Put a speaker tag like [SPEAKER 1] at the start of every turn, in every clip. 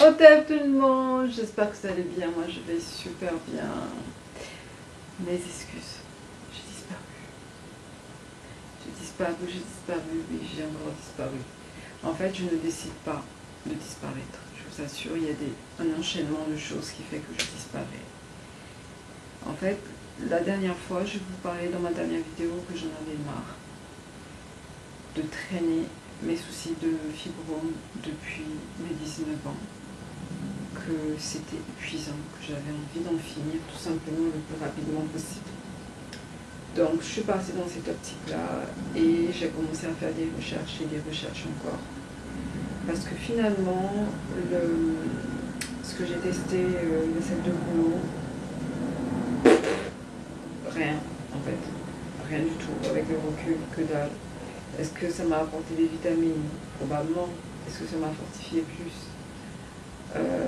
[SPEAKER 1] Au top tout le monde, j'espère que vous allez bien, moi je vais super bien. Mes excuses, j'ai disparu, oui j'ai encore disparu. En fait je ne décide pas de disparaître, je vous assure, il y a un enchaînement de choses qui fait que je disparais. En fait, la dernière fois, je vous parlais dans ma dernière vidéo que j'en avais marre de traîner mes soucis de fibrome depuis mes 19 ans. Que c'était épuisant, que j'avais envie d'en finir tout simplement le plus rapidement possible. Donc je suis partie dans cette optique-là et j'ai commencé à faire des recherches et des recherches encore. Parce que finalement, ce que j'ai testé, les sels de boulot, rien en fait, rien du tout, avec le recul, que dalle. Est-ce que ça m'a apporté des vitamines? Probablement. Est-ce que ça m'a fortifié plus?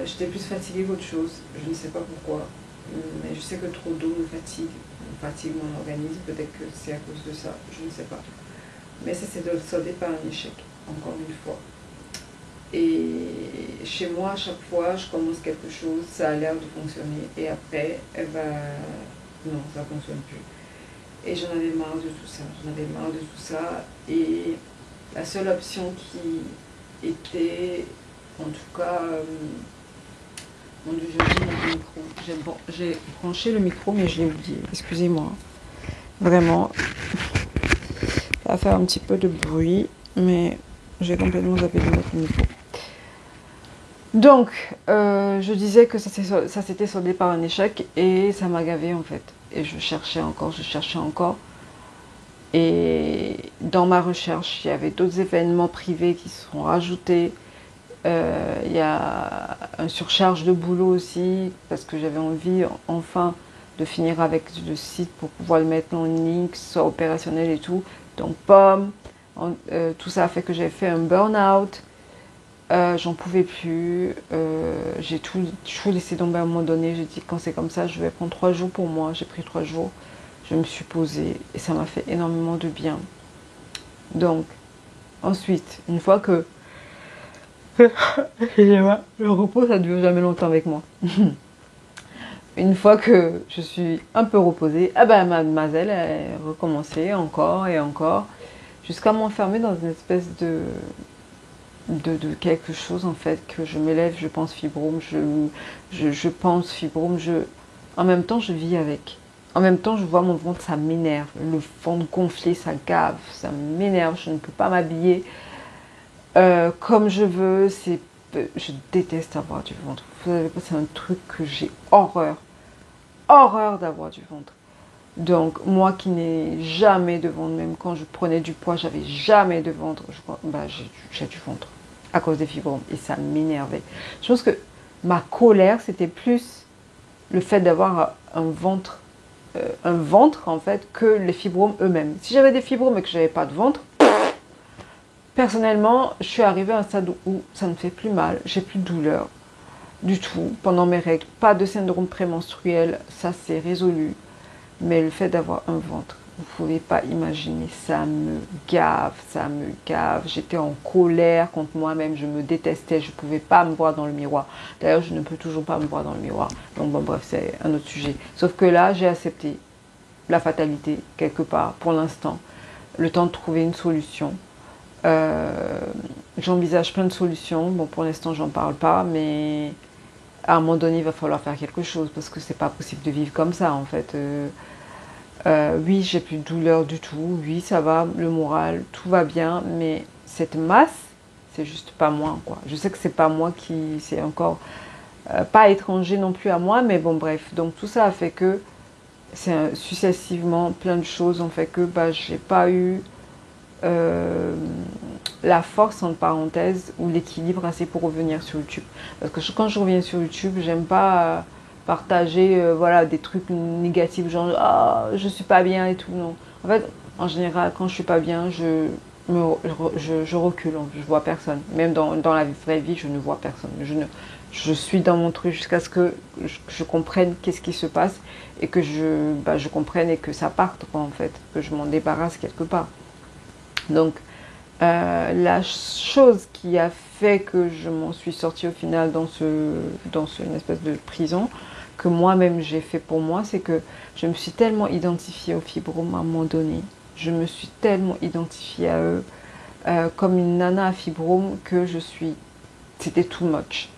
[SPEAKER 1] J'étais plus fatiguée qu'autre chose, je ne sais pas pourquoi, mais je sais que trop d'eau me fatigue mon organisme, peut-être que c'est à cause de ça, je ne sais pas. Mais ça s'est soldé par un échec, encore une fois. Et chez moi, à chaque fois, je commence quelque chose, ça a l'air de fonctionner, et après, non, ça ne fonctionne plus. Et j'en avais marre de tout ça, et la seule option qui était, en tout cas, mon Dieu, j'ai oublié mon micro. J'ai branché le micro, mais je l'ai oublié. Excusez-moi. Vraiment, ça va faire un petit peu de bruit, mais j'ai complètement zappé de mettre le micro. Donc, je disais que ça s'était soldé par un échec et ça m'a gavé en fait. Et je cherchais encore. Et dans ma recherche, il y avait d'autres événements privés qui se sont rajoutés. Il y a une surcharge de boulot aussi, parce que j'avais envie enfin de finir avec le site pour pouvoir le mettre en ligne, que ce soit opérationnel et tout. Donc tout ça a fait que j'ai fait un burn-out. J'en pouvais plus. J'ai tout laissé tomber à un moment donné. J'ai dit quand c'est comme ça, je vais prendre 3 jours pour moi. J'ai pris 3 jours. Je me suis posée et ça m'a fait énormément de bien. Donc, ensuite, une fois que le repos, ça ne dure jamais longtemps avec moi. Une fois que je suis un peu reposée, ah ben mademoiselle, elle recommençait encore et encore, jusqu'à m'enfermer dans une espèce de quelque chose en fait, que je m'élève, je pense fibrome, je pense fibrome, en même temps je vis avec. En même temps je vois mon ventre, ça m'énerve, le ventre gonflé, ça gave, ça m'énerve, je ne peux pas m'habiller comme je veux, je déteste avoir du ventre. Vous savez pas, c'est un truc que j'ai horreur d'avoir du ventre. Donc moi qui n'ai jamais de ventre, même quand je prenais du poids, j'avais jamais de ventre. J'ai du ventre à cause des fibromes et ça m'énervait. Je pense que ma colère c'était plus le fait d'avoir un ventre en fait que les fibromes eux-mêmes. Si j'avais des fibromes et que je n'avais pas de ventre, personnellement, je suis arrivée à un stade où ça ne fait plus mal, j'ai plus de douleur du tout pendant mes règles, pas de syndrome prémenstruel, ça c'est résolu. Mais le fait d'avoir un ventre, vous ne pouvez pas imaginer, ça me gave, j'étais en colère contre moi-même, je me détestais, je ne pouvais pas me voir dans le miroir. D'ailleurs, je ne peux toujours pas me voir dans le miroir. Donc bon, bref, c'est un autre sujet. Sauf que là, j'ai accepté la fatalité, quelque part, pour l'instant, le temps de trouver une solution. J'envisage plein de solutions. Bon, pour l'instant, j'en parle pas, mais à un moment donné, il va falloir faire quelque chose parce que c'est pas possible de vivre comme ça, en fait. Oui, j'ai plus de douleur du tout. Oui, ça va, le moral, tout va bien, mais cette masse, c'est juste pas moi, quoi. Je sais que c'est pas moi qui, c'est encore pas étranger non plus à moi, mais bon, bref. Donc tout ça a fait que c'est successivement plein de choses ont fait que j'ai pas eu la force, entre parenthèses, ou l'équilibre assez pour revenir sur YouTube. Parce que quand je reviens sur YouTube, j'aime pas partager voilà, des trucs négatifs, genre ah, je suis pas bien et tout. Non. En fait, en général, quand je suis pas bien, je recule, je vois personne. Même dans la vraie vie, je ne vois personne. Je suis dans mon truc jusqu'à ce que je comprenne qu'est-ce qui se passe et que je comprenne et que ça parte, quoi, en fait, que je m'en débarrasse quelque part. Donc, La chose qui a fait que je m'en suis sortie au final dans une espèce de prison, que moi-même j'ai fait pour moi, c'est que je me suis tellement identifiée aux fibromes à un moment donné. Je me suis tellement identifiée à eux comme une nana à fibrome que c'était too much.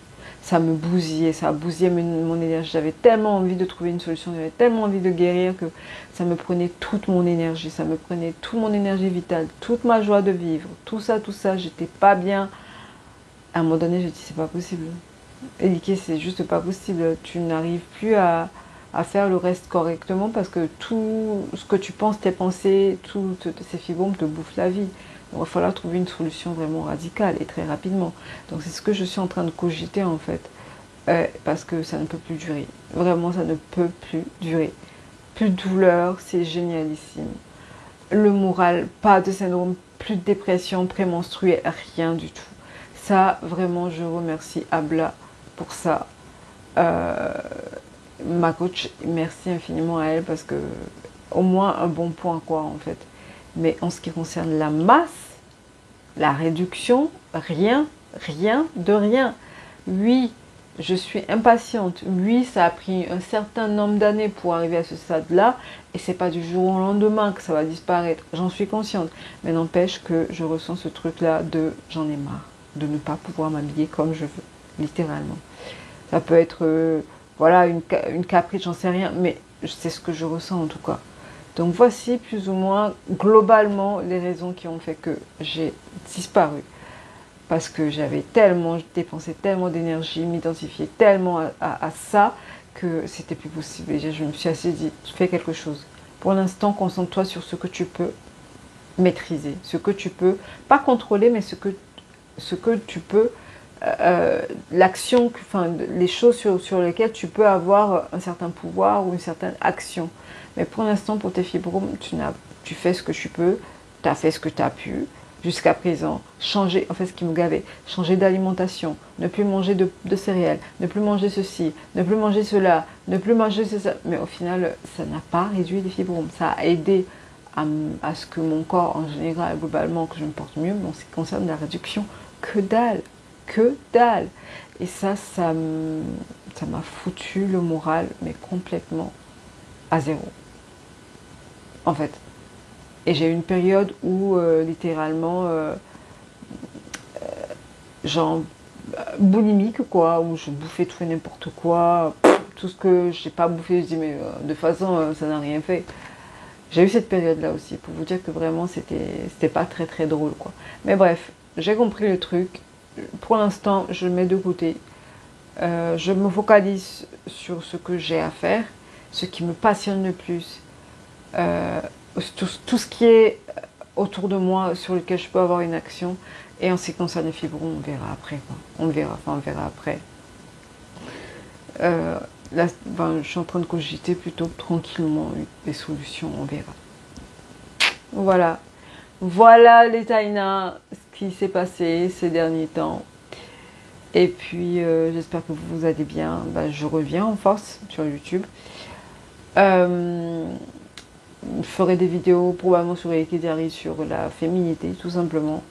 [SPEAKER 1] Ça me bousillait, ça a bousillé mon énergie. J'avais tellement envie de trouver une solution, j'avais tellement envie de guérir que ça me prenait toute mon énergie, ça me prenait toute mon énergie vitale, toute ma joie de vivre, tout ça, j'étais pas bien. À un moment donné, je dis c'est pas possible. Éliké, c'est juste pas possible. Tu n'arrives plus à faire le reste correctement parce que tout ce que tu penses, tes pensées, toutes ces fibromes te bouffent la vie. Donc, il va falloir trouver une solution vraiment radicale et très rapidement. Donc c'est ce que je suis en train de cogiter en fait. Parce que ça ne peut plus durer. Vraiment, ça ne peut plus durer. Plus de douleur, c'est génialissime. Le moral, pas de syndrome, plus de dépression prémenstruée, rien du tout. Ça, vraiment, je remercie Abla pour ça. Ma coach, merci infiniment à elle parce que au moins un bon point quoi en fait. Mais en ce qui concerne la masse, la réduction, rien, rien de rien. Oui, je suis impatiente. Oui, ça a pris un certain nombre d'années pour arriver à ce stade-là. Et c'est pas du jour au lendemain que ça va disparaître. J'en suis consciente. Mais n'empêche que je ressens ce truc-là de j'en ai marre de ne pas pouvoir m'habiller comme je veux, littéralement. Ça peut être voilà, une caprice, j'en sais rien, mais c'est ce que je ressens en tout cas. Donc voici plus ou moins globalement les raisons qui ont fait que j'ai disparu. Parce que j'avais tellement dépensé tellement d'énergie, m'identifier tellement à ça que c'était plus possible. Et je me suis assez dit, fais quelque chose. Pour l'instant, concentre-toi sur ce que tu peux maîtriser, ce que tu peux, pas contrôler, mais ce que tu peux l'action, enfin les choses sur lesquelles tu peux avoir un certain pouvoir ou une certaine action. Mais pour l'instant, pour tes fibromes, tu fais ce que tu peux, tu as fait ce que tu as pu jusqu'à présent. Changer, en fait ce qui me gavait, changer d'alimentation, ne plus manger de céréales, ne plus manger ceci, ne plus manger cela, ne plus manger ça. Mais au final, ça n'a pas réduit les fibromes, ça a aidé à ce que mon corps en général, globalement, que je me porte mieux, mais en ce qui concerne la réduction, que dalle. Que dalle. Et ça m'a foutu le moral, mais complètement à zéro. En fait. Et j'ai eu une période où, littéralement, genre, boulimique, quoi, où je bouffais tout et n'importe quoi. Tout ce que j'ai pas bouffé, je dis, mais de toute façon, ça n'a rien fait. J'ai eu cette période-là aussi, pour vous dire que vraiment, c'était pas très très drôle, quoi. Mais bref, j'ai compris le truc. Pour l'instant, je le mets de côté. Je me focalise sur ce que j'ai à faire, ce qui me passionne le plus, tout ce qui est autour de moi sur lequel je peux avoir une action. Et en ce qui concerne les fibromes, on verra après, quoi. On verra après. Là, je suis en train de cogiter plutôt tranquillement des solutions, on verra. Voilà. Voilà les Taïna, ce qui s'est passé ces derniers temps. Et puis, j'espère que vous allez bien. Je reviens en force sur YouTube. Je ferai des vidéos probablement sur Reiki Diary, sur la féminité, tout simplement.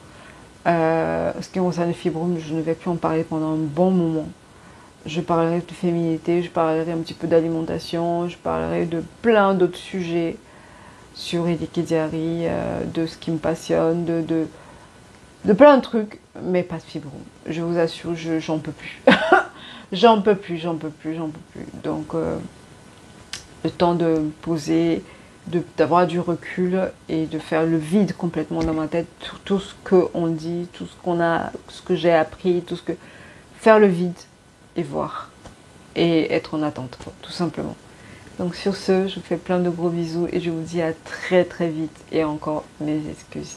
[SPEAKER 1] Ce qui concerne les fibromes, je ne vais plus en parler pendant un bon moment. Je parlerai de féminité, je parlerai un petit peu d'alimentation, je parlerai de plein d'autres sujets sur Reiki Diary, de ce qui me passionne, de plein de trucs, mais pas de fibromes. Je vous assure, j'en peux plus. J'en peux plus. Donc, le temps de me poser, d'avoir du recul et de faire le vide complètement dans ma tête, tout ce qu'on dit, tout ce qu'on a, ce que j'ai appris, faire le vide et voir. Et être en attente, quoi, tout simplement. Donc sur ce, je vous fais plein de gros bisous et je vous dis à très très vite et encore mes excuses.